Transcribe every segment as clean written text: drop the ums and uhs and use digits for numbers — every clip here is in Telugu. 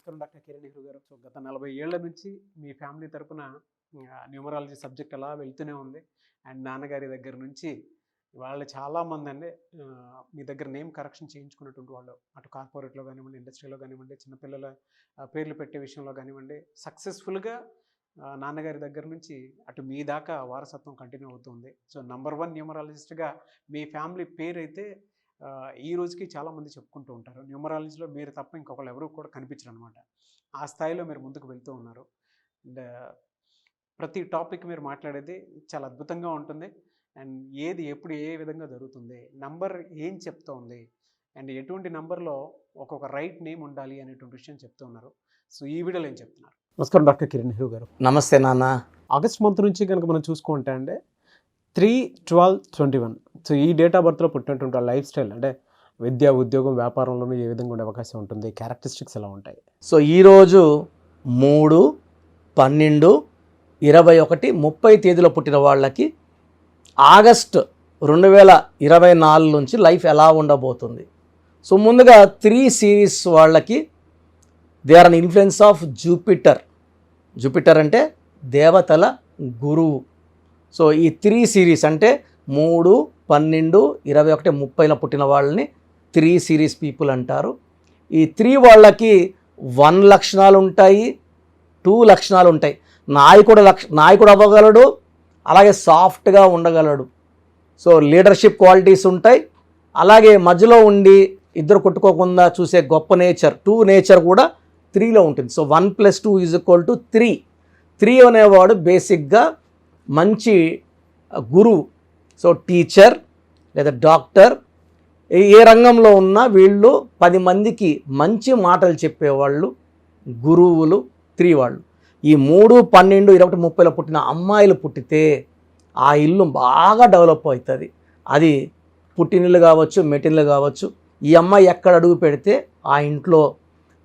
నమస్కారం డాక్టర్ కిరణ్ నెహ్రూ గారు. సో గత 40 ఏళ్ల నుంచి మీ ఫ్యామిలీ తరపున న్యూమరాలజీ సబ్జెక్ట్ అలా వెళ్తూనే ఉంది. అండ్ నాన్నగారి దగ్గర నుంచి వాళ్ళు చాలామంది అండి మీ దగ్గర నేమ్ కరెక్షన్ చేయించుకున్నటువంటి వాళ్ళు, అటు కార్పొరేట్లో కానివ్వండి, ఇండస్ట్రీలో కానివ్వండి, చిన్నపిల్లల పేర్లు పెట్టే విషయంలో కానివ్వండి, సక్సెస్ఫుల్గా నాన్నగారి దగ్గర నుంచి అటు మీ దాకా వారసత్వం కంటిన్యూ అవుతుంది. సో నంబర్ 1 న్యూమరాలజిస్ట్గా మీ ఫ్యామిలీ పేరైతే ఈ రోజుకి చాలామంది చెప్పుకుంటూ ఉంటారు. న్యూమరాలజీలో మీరు తప్ప ఇంకొకళ్ళు ఎవరు కూడా కనిపించరు అనమాట. ఆ స్థాయిలో మీరు ముందుకు వెళ్తూ ఉన్నారు. అండ్ ప్రతి టాపిక్ మీరు మాట్లాడేది చాలా అద్భుతంగా ఉంటుంది. అండ్ ఏది ఎప్పుడు ఏ విధంగా జరుగుతుంది, నంబర్ ఏం చెప్తోంది, అండ్ ఎటువంటి నంబర్లో ఒక్కొక్క రైట్ నేమ్ ఉండాలి అనేటువంటి విషయం చెప్తూ ఉన్నారు. సో ఈ వీడియోలో ఏం చెప్తున్నారు? నమస్కారం డాక్టర్ కిరణ్ నెహ్రూ గారు. నమస్తే నాన్న. ఆగస్ట్ మంత్ నుంచి కనుక మనం చూసుకుంటే అంటే 3/12/21, సో ఈ డేట్ ఆఫ్ బర్త్లో పుట్టినటువంటి లైఫ్ స్టైల్ అంటే విద్య, ఉద్యోగం, వ్యాపారంలోనూ ఏ విధంగా ఉండే అవకాశం ఉంటుంది, క్యారెక్టరిస్టిక్స్ ఎలా ఉంటాయి? సో ఈరోజు 3, 12, 21, 30 తేదీలో పుట్టిన వాళ్ళకి ఆగస్ట్ 2024 నుంచి లైఫ్ ఎలా ఉండబోతుంది? సో ముందుగా 3 సిరీస్ వాళ్ళకి they are an influence of Jupiter. Jupiter అంటే దేవతల గురువు. సో ఈ 3 సిరీస్ అంటే 3, 12, 21, 30లో పుట్టిన వాళ్ళని 3 సిరీస్ పీపుల్ అంటారు. ఈ 3 వాళ్ళకి 1 లక్షణాలు ఉంటాయి, 2 లక్షణాలు ఉంటాయి. నాయకుడు అవ్వగలడు, అలాగే సాఫ్ట్గా ఉండగలడు. సో లీడర్షిప్ క్వాలిటీస్ ఉంటాయి. అలాగే మధ్యలో ఉండి ఇద్దరు కొట్టుకోకుండా చూసే గొప్ప నేచర్, 2 నేచర్ కూడా 3లో ఉంటుంది. సో 1 + 2 = 3. 3 అనేవాడు బేసిక్గా మంచి గురువు. సో టీచర్ లేదా డాక్టర్, ఏ రంగంలో ఉన్నా వీళ్ళు 10 మందికి మంచి మాటలు చెప్పేవాళ్ళు గురువులు 3 వాళ్ళు. ఈ 3, 12, 21, 30లో పుట్టిన అమ్మాయిలు పుట్టితే ఆ ఇల్లు బాగా డెవలప్ అవుతుంది. అది పుట్టినిల్లు కావచ్చు, మెట్టినిల్లు కావచ్చు. ఈ అమ్మాయి ఎక్కడ అడుగు పెడితే ఆ ఇంట్లో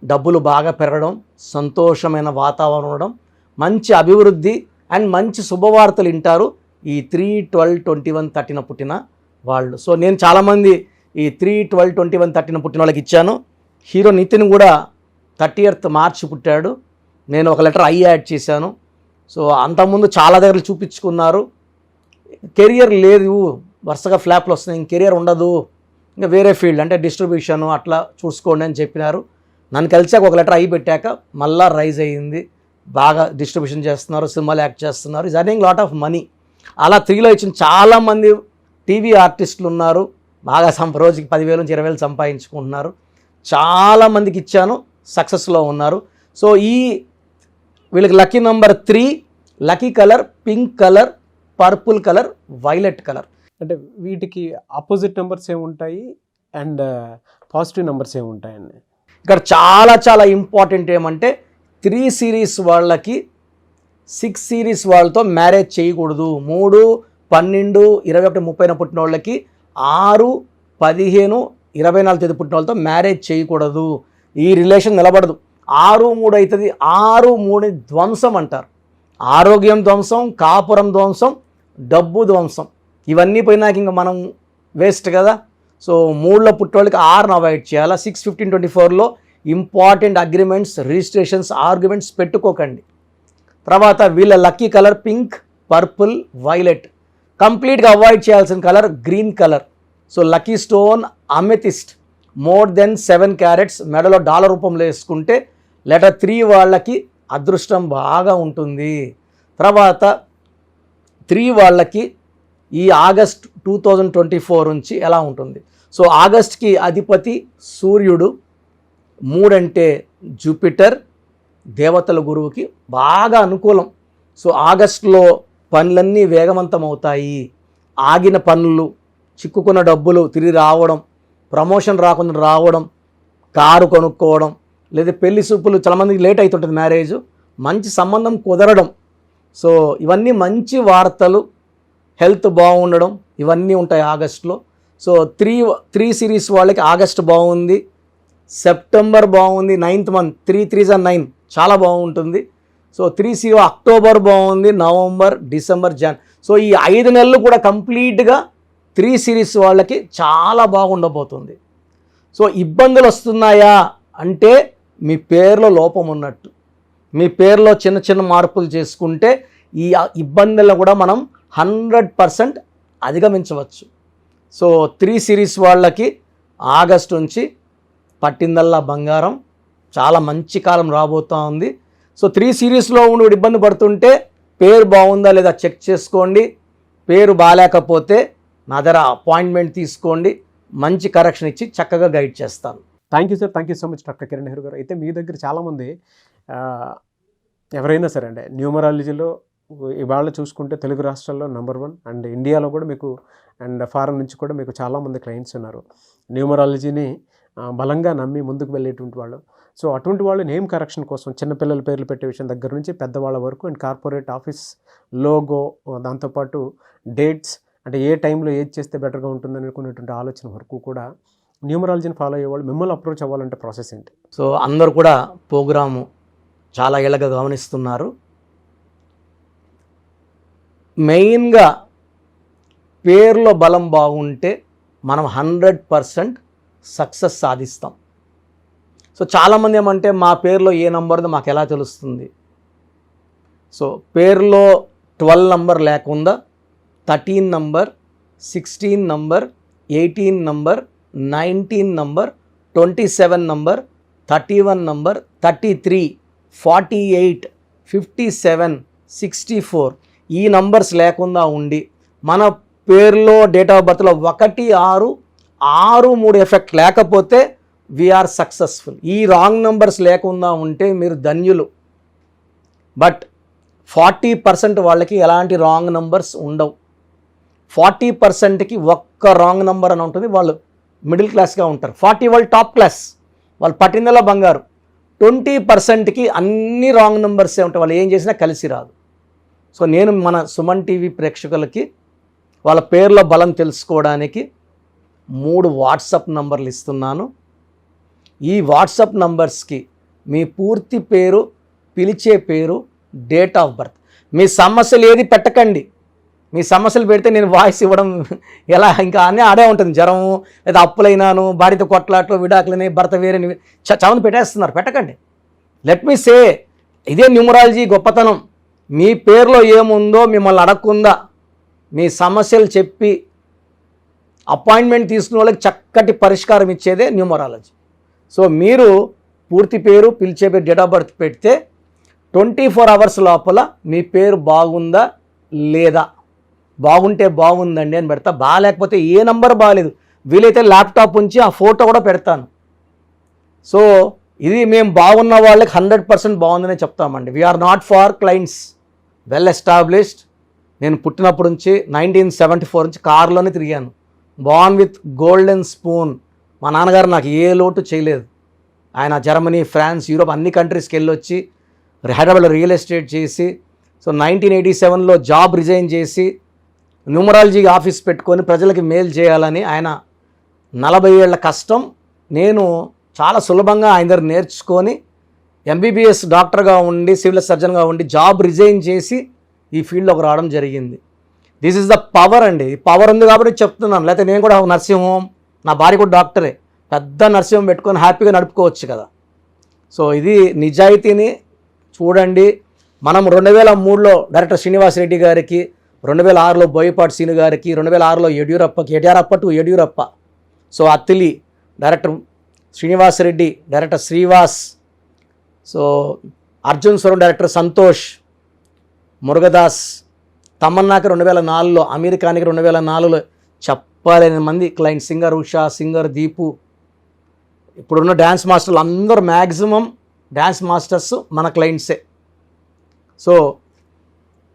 డబ్బులు బాగా పెరగడం, సంతోషమైన వాతావరణం ఉండడం, మంచి అభివృద్ధి అండ్ మంచి శుభవార్తలు వింటారు ఈ 3, 12, 21, 30 పుట్టిన వాళ్ళు. సో నేను చాలామంది ఈ 3, 12, 21, 30 పుట్టిన వాళ్ళకి ఇచ్చాను. హీరో నితిన్ కూడా 30th మార్చ్ పుట్టాడు. నేను ఒక లెటర్ ఐ యాడ్ చేశాను. సో అంతకుముందు చాలా దగ్గర చూపించుకున్నారు. కెరియర్ లేదు, వరుసగా ఫ్లాప్లు వస్తున్నాయి, ఇంక కెరియర్ ఉండదు, ఇంకా వేరే ఫీల్డ్ అంటే డిస్ట్రిబ్యూషన్ అట్లా చూసుకోండి అని చెప్పినారు. నన్ను కలిసాక ఒక లెటర్ ఐ పెట్టాక మళ్ళా రైజ్ అయ్యింది. బాగా డిస్ట్రిబ్యూషన్ చేస్తున్నారు, సినిమాలు యాక్ట్ చేస్తున్నారు, is earning lot of money. అలా 3లో ఇచ్చిన చాలామంది టీవీ ఆర్టిస్టులు ఉన్నారు, బాగా రోజుకి 10,000 నుంచి 20,000 సంపాదించుకుంటున్నారు. చాలామందికి ఇచ్చాను, సక్సెస్లో ఉన్నారు. సో వీళ్ళకి lucky number 3, lucky colour pink colour, purple colour, violet colour. అంటే వీటికి ఆపోజిట్ నెంబర్స్ ఏముంటాయి అండ్ పాజిటివ్ నెంబర్స్ ఏముంటాయండి? ఇక్కడ చాలా చాలా ఇంపార్టెంట్ ఏమంటే 3 సిరీస్ వాళ్ళకి 6 సిరీస్ వాళ్ళతో మ్యారేజ్ చేయకూడదు. 3, 12, 21, 30 పుట్టిన వాళ్ళకి 6, 15, 24 తేదీ పుట్టిన వాళ్ళతో మ్యారేజ్ చేయకూడదు. ఈ రిలేషన్ నిలబడదు. 6, 3 అవుతుంది. 6, 3 ధ్వంసం అంటారు. ఆరోగ్యం ధ్వంసం, కాపురం ధ్వంసం, డబ్బు ధ్వంసం. ఇవన్నీ పోయినాక ఇంకా మనం వేస్ట్ కదా. సో 3లో పుట్టేవాళ్ళకి 6ను అవాయిడ్ చేయాలా. 6, 15, 24లో ఇంపార్టెంట్ అగ్రిమెంట్స్, రిజిస్ట్రేషన్స్, ఆర్గ్యుమెంట్స్ పెట్టుకోకండి. తర్వాత వీళ్ళ lucky colour pink, purple, violet. కంప్లీట్గా అవాయిడ్ చేయాల్సిన colour green colour. So lucky stone amethyst, more than 7 carats, మెడలో డాలర్ రూపంలో వేసుకుంటే లెటర్ 3 వాళ్ళకి అదృష్టం బాగా ఉంటుంది. తర్వాత 3 వాళ్ళకి ఈ ఆగస్ట్ 2024 నుంచి ఎలా ఉంటుంది? సో ఆగస్ట్కి అధిపతి సూర్యుడు, 3 అంటే జూపిటర్, దేవతల గురువుకి బాగా అనుకూలం. సో ఆగస్టులో పనులన్నీ వేగవంతం అవుతాయి. ఆగిన పనులు, చిక్కుకున్న డబ్బులు తిరిగి రావడం, ప్రమోషన్ రాకుండా రావడం, కారు కొనుక్కోవడం, లేదా పెళ్లి చూపులు, చాలామందికి లేట్ అవుతుంటుంది మ్యారేజ్, మంచి సంబంధం కుదరడం. సో ఇవన్నీ మంచి వార్తలు, హెల్త్ బాగుండడం, ఇవన్నీ ఉంటాయి ఆగస్టులో. సో 3 సిరీస్ వాళ్ళకి ఆగస్ట్ బాగుంది, సెప్టెంబర్ బాగుంది, 9th మంత్, 3 3s are 9 చాలా బాగుంటుంది. సో 3 అక్టోబర్ బాగుంది, నవంబర్, డిసెంబర్, జాన్. సో ఈ 5 నెలలు కూడా కంప్లీట్గా 3 సిరీస్ వాళ్ళకి చాలా బాగుండబోతుంది. సో ఇబ్బందులు వస్తున్నాయా అంటే మీ పేరులో లోపం ఉన్నట్టు. మీ పేరులో చిన్న చిన్న మార్పులు చేసుకుంటే ఈ ఇబ్బందులను కూడా మనం 100% అధిగమించవచ్చు. సో 3 సిరీస్ వాళ్ళకి ఆగస్టు నుంచి పట్టిందల్లా బంగారం, చాలా మంచి కాలం రాబోతూ ఉంది. సో 3 సిరీస్లో ఉండి ఇబ్బంది పడుతుంటే పేరు బాగుందా లేదా చెక్ చేసుకోండి. పేరు బాగాలేకపోతే నా దగ్గర అపాయింట్మెంట్ తీసుకోండి, మంచి కరెక్షన్ ఇచ్చి చక్కగా గైడ్ చేస్తాను. Thank you sir, thank you so much doctor Kiran Nehru గారు. అయితే మీ దగ్గర చాలామంది ఎవరైనా సరే అండి న్యూమరాలజీలో ఇవాళ చూసుకుంటే తెలుగు రాష్ట్రాల్లో నెంబర్ 1 అండ్ ఇండియాలో కూడా మీకు అండ్ ఫారెన్ నుంచి కూడా మీకు చాలామంది క్లయింట్స్ ఉన్నారు న్యూమరాలజీని బలంగా నమ్మి ముందుకు వెళ్ళేటువంటి వాళ్ళు. సో అటువంటి వాళ్ళు నేమ్ కరెక్షన్ కోసం చిన్నపిల్లల పేర్లు పెట్టే విషయం దగ్గర నుంచి పెద్దవాళ్ళ వరకు అండ్ కార్పొరేట్ ఆఫీస్ లోగో, దాంతోపాటు డేట్స్, అంటే ఏ టైంలో ఏది చేస్తే బెటర్గా ఉంటుందని అనుకునేటువంటి ఆలోచన వరకు కూడా న్యూమరాలజీని ఫాలో అయ్యేవాళ్ళు మిమ్మల్ని అప్రోచ్ అవ్వాలంటే ప్రాసెస్ ఏంటి? సో అందరూ కూడా ప్రోగ్రాము చాలా ఏళ్ళగా గమనిస్తున్నారు. మెయిన్గా పేర్లో బలం బాగుంటే మనం 100% సక్సెస్ సాధిస్తాం. సో చాలామంది ఏమంటే మా పేరులో ఏ నంబర్దో మాకు ఎలా తెలుస్తుంది? సో పేరులో 12 నంబర్ లేకుండా 13 number, 16 number, 18 number, 19 number, 27 number, 31 number, 33, 48, 57, 64 ఈ నంబర్స్ లేకుండా ఉండి మన పేరులో డేట్ ఆఫ్ బర్త్లో 1, 6, 6, 3 ఎఫెక్ట్ లేకపోతే వీఆర్ సక్సెస్ఫుల్. ఈ రాంగ్ నంబర్స్ లేకుండా ఉంటే మీరు ధన్యులు. బట్ 40% వాళ్ళకి ఎలాంటి రాంగ్ నంబర్స్ ఉండవు. 40%కి ఒక్క రాంగ్ నంబర్ అని ఉంటుంది, వాళ్ళు మిడిల్ క్లాస్గా ఉంటారు. 40 వాళ్ళు టాప్ క్లాస్, వాళ్ళు పట్టిందల్లా బంగారు. 20%కి అన్ని రాంగ్ నెంబర్సే ఉంటాయి, వాళ్ళు ఏం చేసినా కలిసి రాదు. సో నేను మన సుమన్ టీవీ ప్రేక్షకులకి వాళ్ళ పేర్ల బలం తెలుసుకోవడానికి 3 వాట్సాప్ నంబర్లు ఇస్తున్నాను. ఈ వాట్సాప్ నంబర్స్కి మీ పూర్తి పేరు, పిలిచే పేరు, డేట్ ఆఫ్ బర్త్, మీ సమస్యలు ఏది పెట్టకండి. మీ సమస్యలు పెడితే నేను వాయిస్ ఇవ్వడం ఎలా ఇంకా అన్నీ ఆడే ఉంటుంది. జ్వరము, లేదా అప్పులైనాను, భార్యతో కొట్లాట్లు, విడాకులని, భర్త వేరేని చాలామంది పెట్టేస్తున్నారు. పెట్టకండి. లెట్ మీ సే, ఇదే న్యూమరాలజీ గొప్పతనం. మీ పేరులో ఏముందో మిమ్మల్ని అడగకుండా మీ సమస్యలు చెప్పి అపాయింట్మెంట్ తీసుకున్న వాళ్ళకి చక్కటి పరిష్కారం ఇచ్చేదే న్యూమరాలజీ. సో మీరు పూర్తి పేరు, పిలిచే పేరు, డేట్ ఆఫ్ బర్త్ పెడితే 24 అవర్స్ లోపల మీ పేరు బాగుందా లేదా, బాగుంటే బాగుందండి అని పెడతా, బాగాలేకపోతే ఏ నంబర్ బాగాలేదు, వీలైతే ల్యాప్టాప్ ఉంచి ఆ ఫోటో కూడా పెడతాను. సో ఇది మేము బాగున్న వాళ్ళకి 100% బాగుందనే చెప్తామండి. We are not far clients, well established. నేను పుట్టినప్పటి నుంచి 1974 నుంచి కారులోనే తిరిగాను. Born with golden spoon. మా నాన్నగారు నాకు ఏ లోటు చేయలేదు. ఆయన జర్మనీ, ఫ్రాన్స్, యూరోప్ అన్ని కంట్రీస్కి వెళ్ళొచ్చి హైదరాబాద్లో రియల్ ఎస్టేట్ చేసి, సో 1987లో జాబ్ రిజైన్ చేసి న్యూమరాలజీ ఆఫీస్ పెట్టుకొని ప్రజలకి మేలు చేయాలని ఆయన 40 ఏళ్ల కష్టం నేను చాలా సులభంగా ఆయన దగ్గర నేర్చుకొని ఎంబీబీఎస్ డాక్టర్గా ఉండి, సివిల్ సర్జన్గా ఉండి జాబ్ రిజైన్ చేసి ఈ ఫీల్డ్లోకి రావడం జరిగింది. దిస్ ఈజ్ ద పవర్ అండి. ఈ పవర్ ఉంది కాబట్టి చెప్తున్నాను. లేకపోతే నేను కూడా నర్సింగ్ హోమ్, నా భార్య కూడా డాక్టరే, పెద్ద నర్సింగ్ హోమ్ పెట్టుకొని హ్యాపీగా నడుపుకోవచ్చు కదా. సో ఇది నిజాయితీని చూడండి. మనం 2003లో డైరెక్టర్ శ్రీనివాస్ రెడ్డి గారికి, 2006లో బోయపాటి సీను గారికి, 2006లో Yeddyurappa, so Attili director Srinivas Reddy, director Sreevas, so Arjun స్వరం డైరెక్టర్ సంతోష్, మురుగదాస్, తమన్నాకి 2004లో, అమెరికానికి 2004లో చెప్పలేని మంది client, singer Usha, singer Deepu, ఇప్పుడున్న డ్యాన్స్ మాస్టర్లు అందరూ మ్యాక్సిమం డ్యాన్స్ మాస్టర్స్ మన క్లయింట్సే. సో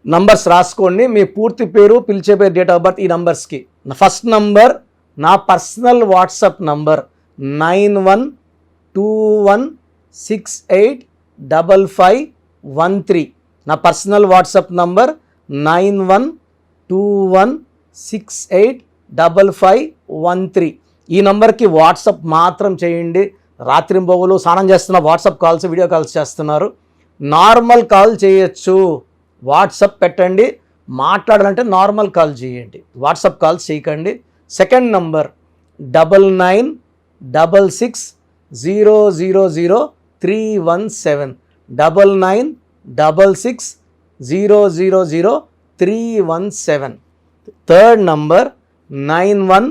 నంబర్స్ రాసుకోండి. మీ పూర్తి పేరు, పిలిచే పేరు, డేట్ ఆఫ్ బర్త్ ఈ నంబర్స్కి. ఫస్ట్ నంబర్ నా పర్సనల్ వాట్సాప్ నంబర్ 9121685513. నా పర్సనల్ వాట్సాప్ నంబర్ 9121685513. ఈ నంబర్కి వాట్సాప్ మాత్రం చేయండి. రాత్రింబొగులు స్నానం చేస్తున్న వాట్సాప్ కాల్స్, వీడియో కాల్స్ చేస్తున్నారు. నార్మల్ కాల్ చేయొచ్చు, వాట్సాప్ పెట్టండి. మాట్లాడాలంటే నార్మల్ కాల్ చేయండి, వాట్సాప్ కాల్స్ చేయకండి. Second number 99660003. 317 9966000317. Third number 9133789199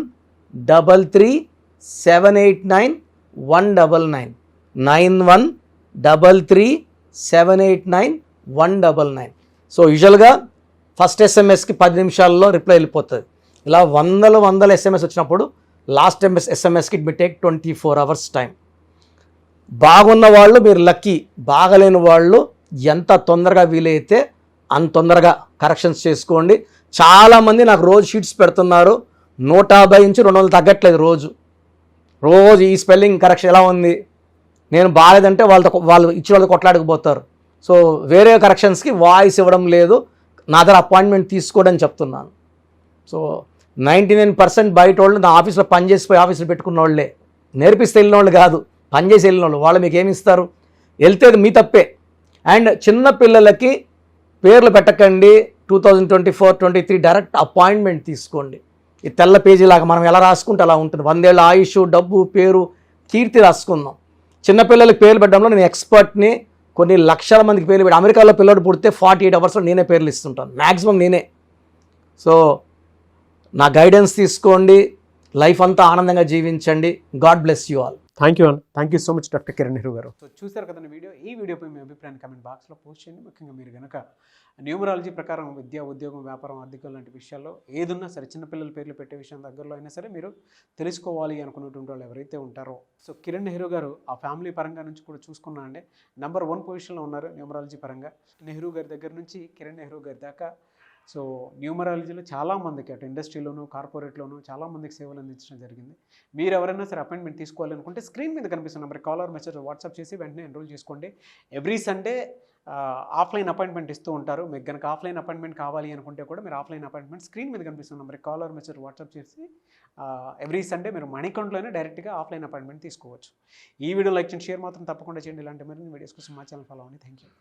9133789199. So యూజువల్గా ఫస్ట్ ఎస్ఎంఎస్కి 10 నిమిషాల్లో రిప్లై వెళ్ళిపోతుంది. ఇలా వందల ఎస్ఎంఎస్ వచ్చినప్పుడు లాస్ట్ ఎస్ఎంఎస్కి it may take 24 hours time. బాగున్న వాళ్ళు మీరు లక్కీ, బాగలేని వాళ్ళు ఎంత తొందరగా వీలైతే అంత తొందరగా కరెక్షన్స్ చేసుకోండి. చాలామంది నాకు రోజు షీట్స్ పెడుతున్నారు, 150 నుంచి 200 తగ్గట్లేదు రోజు ఈ స్పెల్లింగ్ కరెక్షన్ ఎలా ఉంది, నేను బాగాలేదంటే వాళ్ళు ఇచ్చిన వాళ్ళతో కొట్లాడకపోతారు. సో వేరే కరెక్షన్స్కి వాయిస్ ఇవ్వడం లేదు, నా దగ్గర అపాయింట్మెంట్ తీసుకోవడం చెప్తున్నాను. సో 99% బయట వాళ్ళు నా ఆఫీస్లో పనిచేసిపోయి ఆఫీస్లో పెట్టుకున్న వాళ్ళే, నేర్పిస్తే వెళ్ళిన వాళ్ళు కాదు, పనిచేసి వెళ్ళిన వాళ్ళు మీకు ఏమి ఇస్తారు? వెళ్తే మీ తప్పే. అండ్ చిన్న పిల్లలకి పేర్లు పెట్టకండి. 2024-23 డైరెక్ట్ అపాయింట్మెంట్ తీసుకోండి. ఈ తెల్ల పేజీలాగా మనం ఎలా రాసుకుంటే అలా ఉంటుంది. 100 ఏళ్ళ ఆయుష్, డబ్బు, పేరు, కీర్తి రాసుకుందాం. చిన్నపిల్లలకి పేర్లు పెట్టడంలో నేను ఎక్స్పర్ట్ని. కొన్ని లక్షల మందికి పేర్లు పెట్టి, అమెరికాలో పిల్లడు పుడితే 48 hours నేనే పేర్లు ఇస్తుంటాను, మ్యాక్సిమం నేనే. సో నా గైడెన్స్ తీసుకోండి, లైఫ్ అంతా ఆనందంగా జీవించండి. God bless you all. Thank you అన్న, thank you so much doctor Kiran Nehru గారు. సో చూసారు కదండి వీడియో. ఈ వీడియోపై మీ అభిప్రాయాన్ని కమెంట్ బాక్స్లో పోస్ట్ చేయండి. ముఖ్యంగా మీరు కనుక న్యూమరాలజీ ప్రకారం విద్య, ఉద్యోగం, వ్యాపారం, ఆర్థికం లాంటి విషయాల్లో ఏదున్నా సరే, చిన్నపిల్లల పేర్లు పెట్టే విషయం దగ్గరలో అయినా సరే మీరు తెలుసుకోవాలి అనుకున్నటువంటి వాళ్ళు ఎవరైతే ఉంటారో, సో కిరణ్ నెహ్రూ గారు ఆ ఫ్యామిలీ పరంగా నుంచి కూడా చూసుకున్నా అండి నెంబర్ 1 పొజిషన్లో ఉన్నారు న్యూమరాలజీ పరంగా. నెహ్రూ గారి దగ్గర నుంచి కిరణ్ నెహ్రూ గారి దాకా సో న్యూమరాలజీలో చాలామందికి అటు ఇండస్ట్రీలోను, కార్పొరేట్లోను చాలామందికి సేవలు అందించడం జరిగింది. మీరు ఎవరైనా సరే అపాయింట్మెంట్ తీసుకోవాలనుకుంటే స్క్రీన్ మీద కనిపిస్తున్న number call or message WhatsApp చేసి వెంటనే ఎన్రోల్ చేసుకోండి. ఎవ్రీ సండే ఆఫ్లైన్ అపాయింట్మెంట్ ఇస్తూ ఉంటారు. మీకు కనుక ఆఫ్లైన్ అపాయింట్మెంట్ కావాలి అనుకుంటే కూడా మీరు ఆఫ్లైన్ అపాయింట్మెంట్ స్క్రీన్ మీద కనిపిస్తున్న number call or message WhatsApp చేసి ఎవ్రీ సండే మీరు మణికంట్లోనే డైరెక్ట్గా ఆఫ్లైన్ అపాయింట్మెంట్ తీసుకోవచ్చు. ఈ వీడియో లైక్ చేయండి, షేర్ మాత్రం తప్పకుండా చేయండి. ఇలాంటి మరిన్ని వీడియోస్ కోసం మా ఛానల్ ఫాలో అవ్వండి. Thank you.